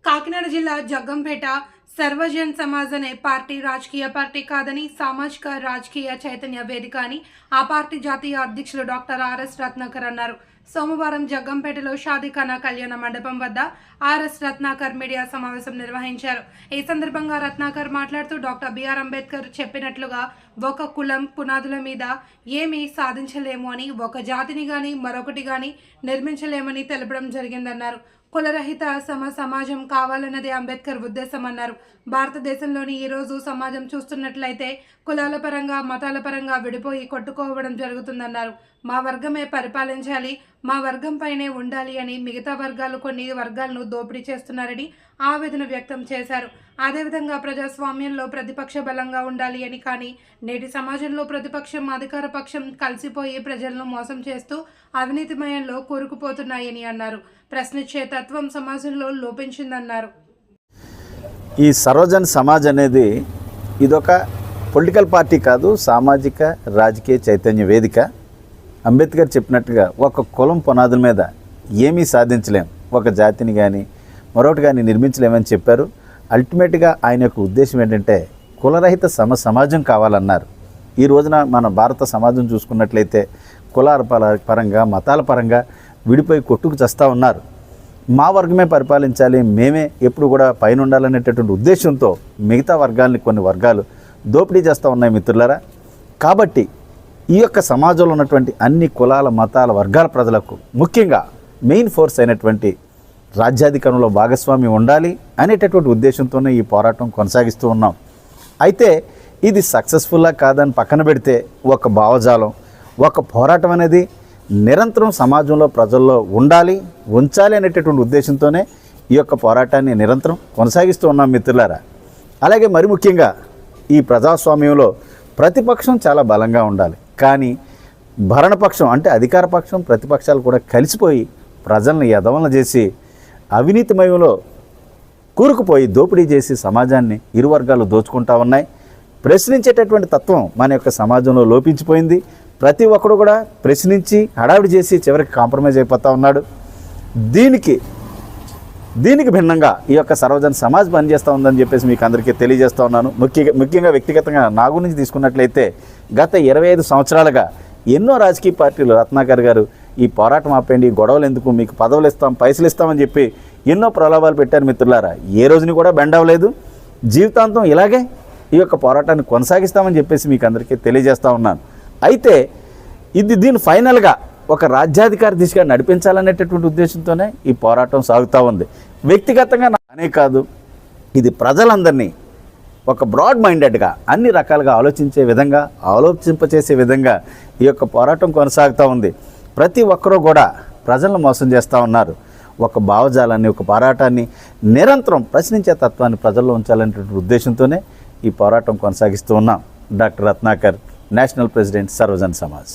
కాకినాడ జిల్లా జగ్గంపేట సర్వజన్ సమాజ్ అనే పార్టీ రాజకీయ పార్టీ కాదని సామాజిక రాజకీయ చైతన్య వేదిక అని ఆ పార్టీ జాతీయ అధ్యక్షులు డాక్టర్ ఆర్ఎస్ రత్నాకర్ అన్నారు. సోమవారం జగ్గంపేటలో షాదీఖానా కళ్యాణ మండపం వద్ద ఆర్ఎస్ రత్నాకర్ మీడియా సమావేశం నిర్వహించారు. ఈ సందర్భంగా రత్నాకర్ మాట్లాడుతూ డాక్టర్ బిఆర్ అంబేద్కర్ చెప్పినట్లుగా ఒక కులం పునాదుల మీద ఏమీ సాధించలేము అని, ఒక జాతిని గాని మరొకటి గాని నిర్మించలేమని తెలపడం జరిగిందన్నారు. కులరహిత సమాజం కావాలన్నదే అంబేద్కర్ ఉద్దేశం అన్నారు. భారతదేశంలోని ఈరోజు సమాజం చూస్తున్నట్లయితే కులాల పరంగా మతాల పరంగా విడిపోయి కొట్టుకోవడం జరుగుతుందన్నారు. మా వర్గమే పరిపాలించాలి, మా వర్గం పైనే ఉండాలి అని మిగతా వర్గాలు కొన్ని వర్గాలను దోపిడీ చేస్తున్నారని ఆవేదన వ్యక్తం చేశారు. అదేవిధంగా ప్రజాస్వామ్యంలో ప్రతిపక్ష బలంగా ఉండాలి అని, కానీ నేటి సమాజంలో ప్రతిపక్షం అధికార పక్షం కలిసిపోయి ప్రజలను మోసం చేస్తూ అవినీతిమయంలో కూరుకుపోతున్నాయని అన్నారు. ప్రశ్నించే తత్వం సమాజంలో లోపించిందన్నారు. ఈ సర్వజన్ సమాజ్ అనేది ఇదొక పొలిటికల్ పార్టీ కాదు, సామాజిక రాజకీయ చైతన్య వేదిక. అంబేద్కర్ చెప్పినట్టుగా ఒక కులం పునాదుల మీద ఏమీ సాధించలేం, ఒక జాతిని కానీ మరొకటి కానీ నిర్మించలేమని చెప్పారు. అల్టిమేట్గా ఆయన యొక్క ఉద్దేశం ఏంటంటే కులరహిత సమాజం కావాలన్నారు. ఈ రోజున మన భారత సమాజం చూసుకున్నట్లయితే కులాల పరంగా మతాల పరంగా విడిపోయి కొట్టుకు చస్తూ ఉన్నారు. మా వర్గమే పరిపాలించాలి, మేమే ఎప్పుడు కూడా పైన ఉండాలనేటటువంటి ఉద్దేశంతో మిగతా వర్గాలని కొన్ని వర్గాలు దోపిడీ చేస్తూ ఉన్నాయి మిత్రులారా. కాబట్టి ఈ యొక్క సమాజంలో ఉన్నటువంటి అన్ని కులాల మతాల వర్గాల ప్రజలకు ముఖ్యంగా మెయిన్ ఫోర్స్ అయినటువంటి రాజ్యాధికారంలో భాగస్వామ్యం ఉండాలి అనేటటువంటి ఉద్దేశంతోనే ఈ పోరాటం కొనసాగిస్తూ ఉన్నాం. అయితే ఇది సక్సెస్ఫుల్లా కాదని పక్కన పెడితే ఒక భావజాలం, ఒక పోరాటం అనేది నిరంతరం సమాజంలో ప్రజల్లో ఉంచాలి అనేటటువంటి ఉద్దేశంతోనే ఈ యొక్క పోరాటాన్ని నిరంతరం కొనసాగిస్తూ ఉన్నాం మిత్రులారా. అలాగే మరి ముఖ్యంగా ఈ ప్రజాస్వామ్యంలో ప్రతిపక్షం చాలా బలంగా ఉండాలి, కానీ భరణపక్షం అంటే అధికార పక్షం ప్రతిపక్షాలు కూడా కలిసిపోయి ప్రజలను ఎదవలను చేసి అవినీతిమయంలో కూరుకుపోయి దోపిడీ చేసి సమాజాన్ని ఇరు వర్గాలు దోచుకుంటా ఉన్నాయి. ప్రశ్నించేటటువంటి తత్వం మన యొక్క సమాజంలో లోపించిపోయింది. ప్రతి ఒక్కడు కూడా ప్రశ్నించి హడావిడి చేసి చివరికి కాంప్రమైజ్ అయిపోతూ ఉన్నాడు. దీనికి భిన్నంగా ఈ యొక్క సర్వజన్ సమాజ్ పనిచేస్తూ ఉందని చెప్పేసి మీకు అందరికీ తెలియజేస్తూ ఉన్నాను. ముఖ్యంగా వ్యక్తిగతంగా నా గురించి తీసుకున్నట్లయితే గత 25 సంవత్సరాలుగా ఎన్నో రాజకీయ పార్టీలు రత్నాకర్ గారు ఈ పోరాటం ఆపేయండి, గొడవలు ఎందుకు, మీకు పదవులు ఇస్తాం, పైసలు ఇస్తామని చెప్పి ఎన్నో ప్రలోభాలు పెట్టారు మిత్రులారా. ఏ రోజుని కూడా బెండ్ అవ్వలేదు. జీవితాంతం ఇలాగే ఈ యొక్క పోరాటాన్ని కొనసాగిస్తామని చెప్పేసి మీకు అందరికీ తెలియజేస్తూ ఉన్నాను. అయితే దీన్ని ఫైనల్గా ఒక రాజ్యాధికార దిశగా నడిపించాలనేటటువంటి ఉద్దేశంతోనే ఈ పోరాటం సాగుతూ ఉంది. వ్యక్తిగతంగా నానే కాదు, ఇది ప్రజలందరినీ ఒక బ్రాడ్ మైండెడ్గా అన్ని రకాలుగా ఆలోచింపచేసే విధంగా ఈ యొక్క పోరాటం కొనసాగుతూ ఉంది. ప్రతి ఒక్కరూ కూడా ప్రజలను మోసం చేస్తూ ఉన్నారు. ఒక భావజాలాన్ని, ఒక పోరాటాన్ని నిరంతరం ప్రశ్నించే తత్వాన్ని ప్రజల్లో ఉంచాలనేటువంటి ఉద్దేశంతోనే ఈ పోరాటం కొనసాగిస్తూ ఉన్నాం. Doctor Ratnakar, national president, Sarvajan Samaj.